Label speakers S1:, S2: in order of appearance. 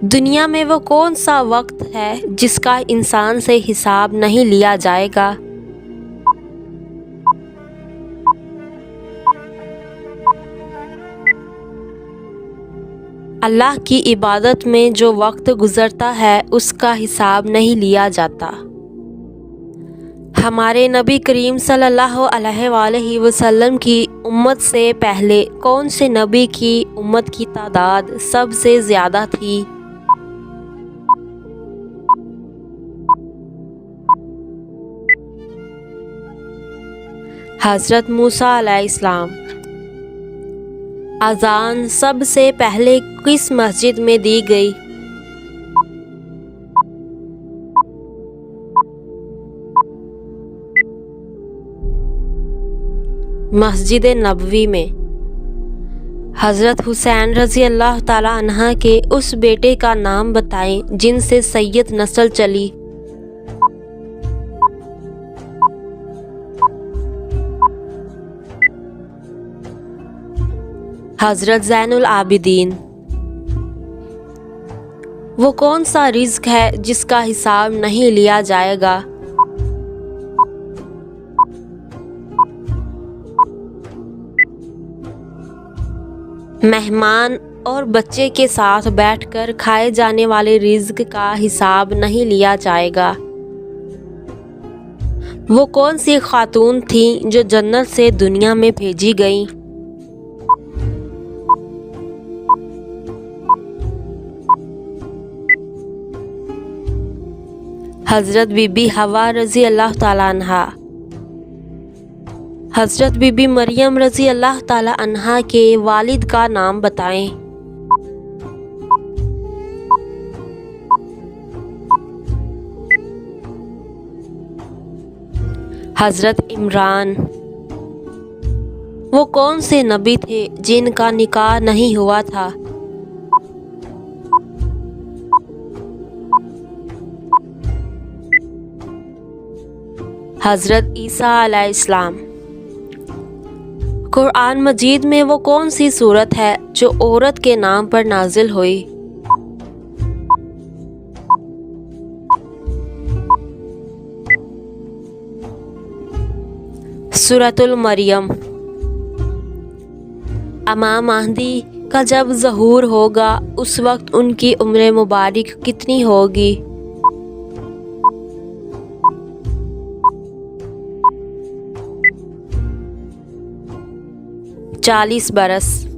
S1: دنیا میں وہ کون سا وقت ہے جس کا انسان سے حساب نہیں لیا جائے گا؟ اللہ کی عبادت میں جو وقت گزرتا ہے اس کا حساب نہیں لیا جاتا۔ ہمارے نبی کریم صلی اللہ علیہ وآلہ وسلم کی امت سے پہلے کون سے نبی کی امت کی تعداد سب سے زیادہ تھی؟ حضرت موسیٰ علیہ السلام۔ اذان سب سے پہلے کس مسجد میں دی گئی؟ مسجد نبوی میں۔ حضرت حسین رضی اللہ تعالیٰ عنہ کے اس بیٹے کا نام بتائیں جن سے سید نسل چلی۔ حضرت زین العابدین۔ وہ کون سا رزق ہے جس کا حساب نہیں لیا جائے گا؟ مہمان اور بچے کے ساتھ بیٹھ کر کھائے جانے والے رزق کا حساب نہیں لیا جائے گا۔ وہ کون سی خاتون تھیں جو جنت سے دنیا میں بھیجی گئیں؟ حضرت بی بی حوا رضی اللہ تعالیٰ عنہا۔ حضرت بی بی مریم رضی اللہ تعالیٰ عنہا کے والد کا نام بتائیں۔ حضرت عمران۔ وہ کون سے نبی تھے جن کا نکاح نہیں ہوا تھا؟ حضرت عیسیٰ علیہ السلام۔ قرآن مجید میں وہ کون سی سورت ہے جو عورت کے نام پر نازل ہوئی؟ سورۃ المریم۔ امام مہدی کا جب ظہور ہوگا اس وقت ان کی عمر مبارک کتنی ہوگی؟ 40 برس۔